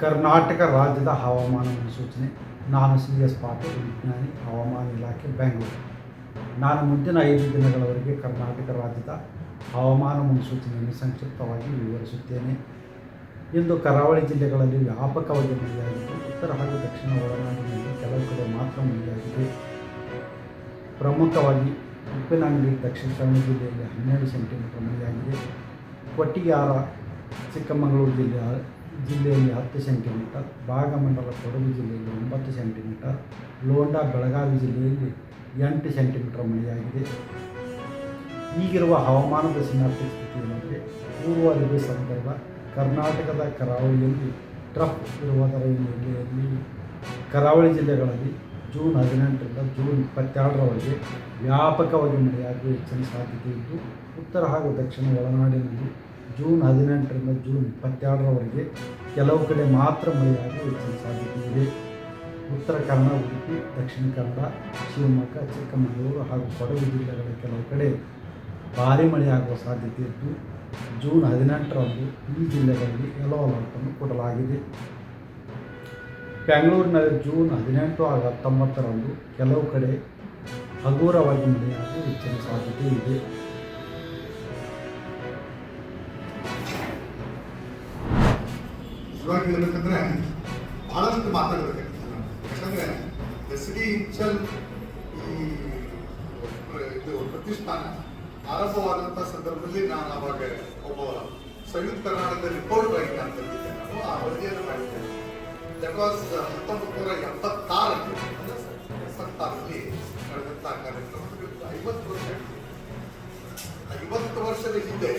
ಕರ್ನಾಟಕ ರಾಜ್ಯದ ಹವಾಮಾನ ಮುನ್ಸೂಚನೆ. ನಾನು CS ಪಾಟೀಲ್, ವಿಜ್ಞಾನಿ, ಹವಾಮಾನ ಇಲಾಖೆ, ಬೆಂಗಳೂರು. ನಾನು ಮುಂದಿನ 5 ದಿನಗಳವರೆಗೆ ಕರ್ನಾಟಕ ರಾಜ್ಯದ ಹವಾಮಾನ ಮುನ್ಸೂಚನೆಯನ್ನು ಸಂಕ್ಷಿಪ್ತವಾಗಿ ವಿವರಿಸುತ್ತೇನೆ. ಇಂದು ಕರಾವಳಿ ಜಿಲ್ಲೆಗಳಲ್ಲಿ ವ್ಯಾಪಕವಾಗಿ ಮಳೆಯಾಗಿದ್ದು, ಉತ್ತರ ಹಾಗೂ ದಕ್ಷಿಣ ಒಳನಾಡಿನಲ್ಲಿ ಕೆಲವು ಕಡೆ ಮಾತ್ರ ಮಳೆಯಾಗಿದೆ. ಪ್ರಮುಖವಾಗಿ ಉಪ್ಪಿನಂಗಡಿ ದಕ್ಷಿಣ ಕನ್ನಡ ಜಿಲ್ಲೆಯಲ್ಲಿ 12 ಸೆಂಟಿಮೀಟರ್ ಮಳೆಯಾಗಿದೆ. ಕೊಟ್ಟಿಯಾರ ಚಿಕ್ಕಮಗಳೂರು ಜಿಲ್ಲೆಯಲ್ಲಿ 10 ಸೆಂಟಿಮೀಟರ್, ಭಾಗಮಂಡಲ ಕೊಡಗು ಜಿಲ್ಲೆಯಲ್ಲಿ 9 ಸೆಂಟಿಮೀಟರ್, ಲೋಂಡಾ ಬೆಳಗಾವಿ ಜಿಲ್ಲೆಯಲ್ಲಿ 8 ಸೆಂಟಿಮೀಟರ್ ಮಳೆಯಾಗಿದೆ. ಈಗಿರುವ ಹವಾಮಾನದ ಸಿನಾಪ್ಟಿಕ್ ಸ್ಥಿತಿಯಂತೆ ಪೂರ್ವ ಅರಬ್ಬಿ ಸಮುದ್ರದ ಕರ್ನಾಟಕದ ಕರಾವಳಿಯಲ್ಲಿ ಟ್ರಫ್ ಇರುವುದರ ಹಿನ್ನೆಲೆಯಲ್ಲಿ ಕರಾವಳಿ ಜಿಲ್ಲೆಗಳಲ್ಲಿ ಜೂನ್ 18ರಿಂದ ಜೂನ್ 22ರವರೆಗೆ ವ್ಯಾಪಕವಾಗಿ ಮಳೆಯಾಗುವ ಹೆಚ್ಚಿನ ಸಾಧ್ಯತೆ ಇದ್ದು, ಉತ್ತರ ಹಾಗೂ ದಕ್ಷಿಣ ಒಳನಾಡಿನಲ್ಲಿ ಜೂನ್ 18ರಿಂದ ಜೂನ್ 22ರವರೆಗೆ ಕೆಲವು ಕಡೆ ಮಾತ್ರ ಮಳೆಯಾಗುವ ಹೆಚ್ಚಿನ ಸಾಧ್ಯತೆ ಇದೆ. ಉತ್ತರ ಕನ್ನಡ, ಉಡುಪಿ, ದಕ್ಷಿಣ ಕನ್ನಡ, ಶಿವಮೊಗ್ಗ, ಚಿಕ್ಕಮಗಳೂರು ಹಾಗೂ ಕೊಡಗು ಜಿಲ್ಲೆಗಳ ಕೆಲವು ಕಡೆ ಭಾರೀ ಮಳೆಯಾಗುವ ಸಾಧ್ಯತೆ ಇದ್ದು, ಜೂನ್ 18ರಂದು ಈ ಜಿಲ್ಲೆಗಳಲ್ಲಿ ಯೆಲ್ಲೋ ಅಲರ್ಟನ್ನು ಕೊಡಲಾಗಿದೆ. ಬೆಂಗಳೂರಿನಲ್ಲಿ ಜೂನ್ 18 ಹಾಗೂ 19ರಂದು ಕೆಲವು ಕಡೆ ಹಗುರವಾಗಿ ಮಳೆಯಾಗುವ ಹೆಚ್ಚಿನ ಸಾಧ್ಯತೆ ಇದೆ. ಇವಾಗ ಹೇಳ್ಬೇಕಂದ್ರೆ ಭಾಳಷ್ಟು ಮಾತಾಡಬೇಕಾಗ್ತದೆ ನಾವು. ಯಾಕಂದರೆ SDI ಇಂಚಲ್ ಇದು ಪ್ರತಿಷ್ಠಾನ ಆರಂಭವಾದಂಥ ಸಂದರ್ಭದಲ್ಲಿ ನಾನು ಅವಾಗ ಒಬ್ಬ ಸಂಯುಕ್ತ ಕರ್ನಾಟಕದ ರಿಪೋರ್ಟ್ ರೈಟರ್ ಅಂತ ಇದ್ದೆ. ನಾನು ಆ ವರದಿಯನ್ನು ಮಾಡಿದ್ದೇನೆ. ದಟ್ ವಾಸ್ 1976 76ರಲ್ಲಿ ನಡೆದಂಥ ಕಾರ್ಯಕ್ರಮ. 50 ವರ್ಷದ ಹಿಂದೆ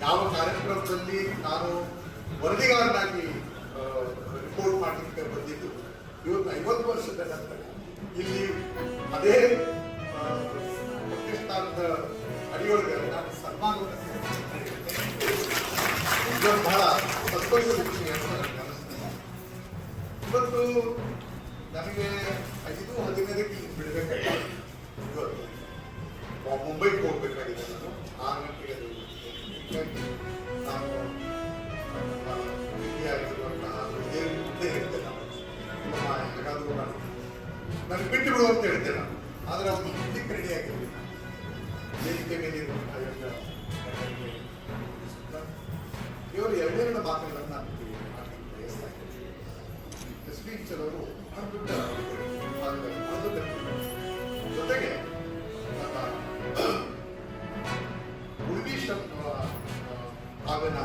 ಯಾವ ಕಾರ್ಯಕ್ರಮದಲ್ಲಿ ನಾನು ವರದಿಗಾರನಾಗಿ ರಿಪೋರ್ಟ್ ಮಾಡಲಿಕ್ಕೆ ಬಂದಿದ್ದು, ಇವತ್ತು 50 ವರ್ಷದ ನಂತರ ಇಲ್ಲಿ ಅದೇ ಪ್ರತಿಷ್ಠಾನದ ಅಡಿಯೊಳಗೆ ನಾನು ಸನ್ಮಾನವನ್ನು ಬಹಳ ಸಂತೋಷದ ವಿಷಯ ಅಂತ ನನಗೆ ಅನಿಸ್ತದೆ. ಇವತ್ತು ನನಗೆ 5:15ಕ್ಕೆ ಇಲ್ಲಿ ಬಿಡಬೇಕಾಗಿದೆ. ಇವತ್ತು ಮುಂಬೈಗೆ ಹೋಗ್ಬೇಕಾಗಿದೆ. ನಾನು 6 ಗಂಟೆಗೆ ನಾನು ನನಗೆ ಬಿಟ್ಟು ಬಿಡು ಅಂತ ಹೇಳ್ತೇನೆ ನಾನು. ಆದರೆ ಅವ್ರು ಹಿಂದಕ್ಕೆ ರೆಡಿ ಆಗಿರಲಿಲ್ಲ. ವೇದಿಕೆ ಮೇಲೆ ಇವರು ಎರಡೆರಡು ಮಾತುಗಳನ್ನು ನಾನು ಬಯಸ್ತಾ ಇದ್ದೇನೆ. SDI ಇಂಚಲ್ ಅವರು ಬಹಳ ದೊಡ್ಡ ಜೊತೆಗೆ ಉಳಿವಿ ಭಾಗನ